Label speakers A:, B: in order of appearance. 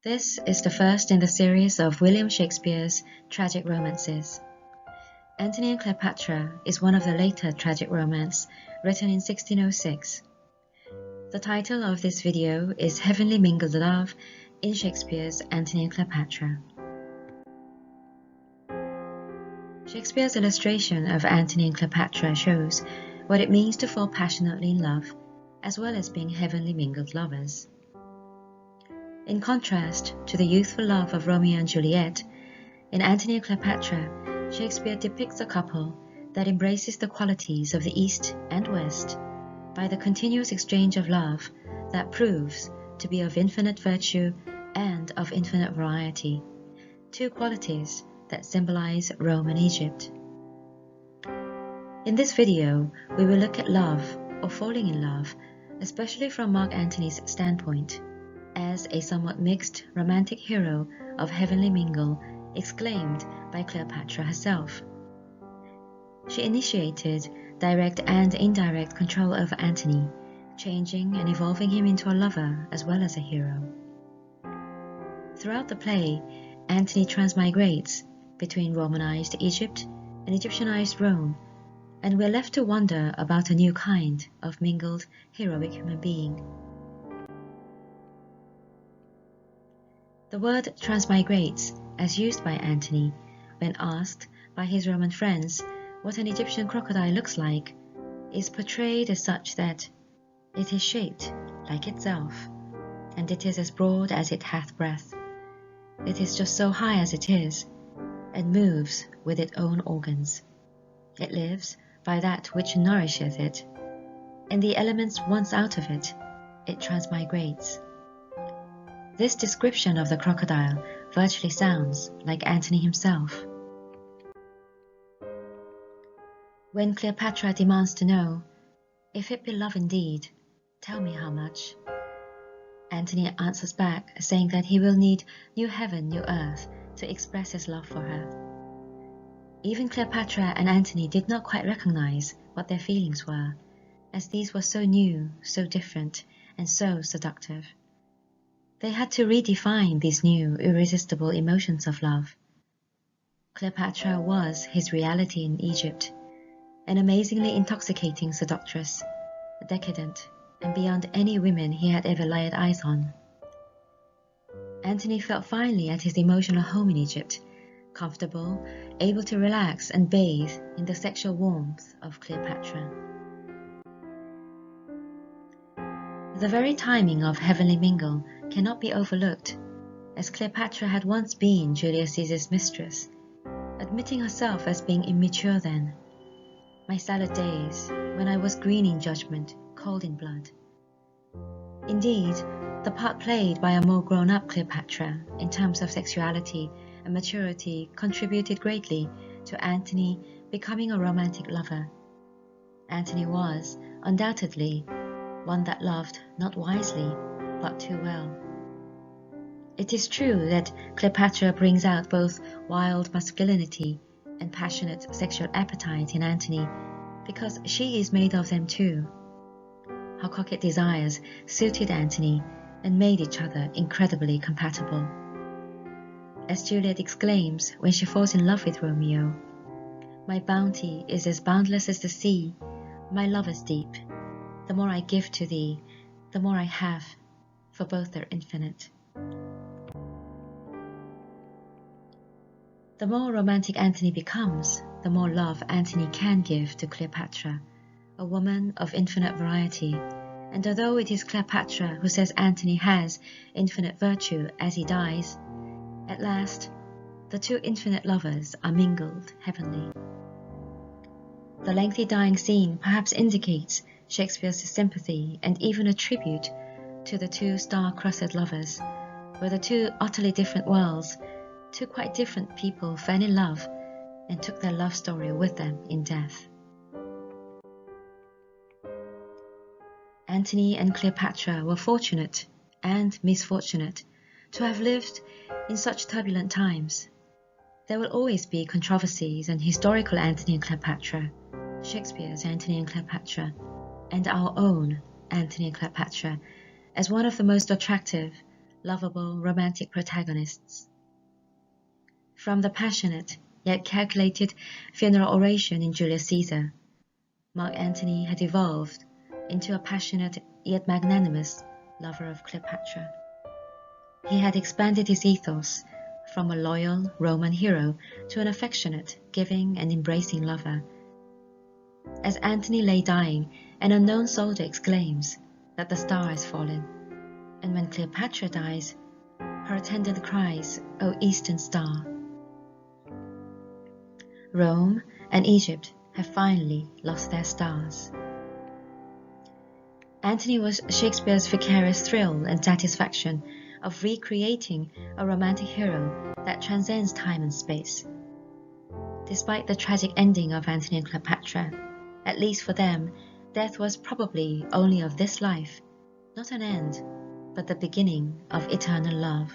A: This is the first in the series of William Shakespeare's tragic romances. Antony and Cleopatra is one of the later tragic romance written in 1606. The title of this video is Heavenly Mingled Love in Shakespeare's Antony and Cleopatra. Shakespeare's illustration of Antony and Cleopatra shows what it means to fall passionately in love, as well as being heavenly mingled lovers. In contrast to the youthful love of Romeo and Juliet, in Antony and Cleopatra, Shakespeare depicts a couple that embraces the qualities of the East and West by the continuous exchange of love that proves to be of infinite virtue and of infinite variety, two qualities that symbolize Rome and Egypt. In this video, we will look at love or falling in love, especially from Mark Antony's standpoint, as a somewhat mixed romantic hero of heavenly mingle exclaimed by Cleopatra herself. She initiated direct and indirect control over Antony, changing and evolving him into a lover as well as a hero. Throughout the play, Antony transmigrates between Romanized Egypt and Egyptianized Rome, and we're left to wonder about a new kind of mingled heroic human being. The word transmigrates, as used by Antony, when asked by his Roman friends what an Egyptian crocodile looks like, is portrayed as such that it is shaped like itself, and it is as broad as it hath breadth. It is just so high as it is, and moves with its own organs. It lives by that which nourisheth it, and the elements once out of it, it transmigrates. This description of the crocodile virtually sounds like Antony himself. When Cleopatra demands to know, "If it be love indeed, tell me how much," Antony answers back saying that he will need new heaven, new earth to express his love for her. Even Cleopatra and Antony did not quite recognize what their feelings were, as these were so new, so different, and so seductive. They had to redefine these new, irresistible emotions of love. Cleopatra was his reality in Egypt, an amazingly intoxicating seductress, decadent, and beyond any women he had ever laid eyes on. Antony felt finally at his emotional home in Egypt, comfortable, able to relax and bathe in the sexual warmth of Cleopatra. The very timing of heavenly mingle cannot be overlooked, as Cleopatra had once been Julius Caesar's mistress, admitting herself as being immature then. "My salad days, when I was green in judgment, cold in blood." Indeed, the part played by a more grown-up Cleopatra in terms of sexuality and maturity contributed greatly to Antony becoming a romantic lover. Antony was, undoubtedly, one that loved not wisely, but too well. It is true that Cleopatra brings out both wild masculinity and passionate sexual appetite in Antony, because she is made of them too. Her coquette desires suited Antony and made each other incredibly compatible. As Juliet exclaims when she falls in love with Romeo, "My bounty is as boundless as the sea, my love is deep. The more I give to thee, the more I have, for both are infinite." The more romantic Antony becomes, the more love Antony can give to Cleopatra, a woman of infinite variety, and although it is Cleopatra who says Antony has infinite virtue as he dies, at last, the two infinite lovers are mingled heavenly. The lengthy dying scene perhaps indicates Shakespeare's sympathy and even a tribute to the two star-crossed lovers, where the two utterly different worlds, two quite different people fell in love and took their love story with them in death. Antony and Cleopatra were fortunate and misfortunate to have lived in such turbulent times. There will always be controversies and historical Antony and Cleopatra, Shakespeare's Antony and Cleopatra, and our own Antony and Cleopatra, as one of the most attractive, lovable, romantic protagonists. From the passionate, yet calculated funeral oration in Julius Caesar, Mark Antony had evolved into a passionate yet magnanimous lover of Cleopatra. He had expanded his ethos from a loyal Roman hero to an affectionate, giving and embracing lover. As Antony lay dying, an unknown soldier exclaims that the star has fallen, and when Cleopatra dies, her attendant cries, "O Eastern Star!" Rome and Egypt have finally lost their stars. Antony was Shakespeare's vicarious thrill and satisfaction of recreating a romantic hero that transcends time and space. Despite the tragic ending of Antony and Cleopatra, at least for them, death was probably only of this life, not an end, but the beginning of eternal love.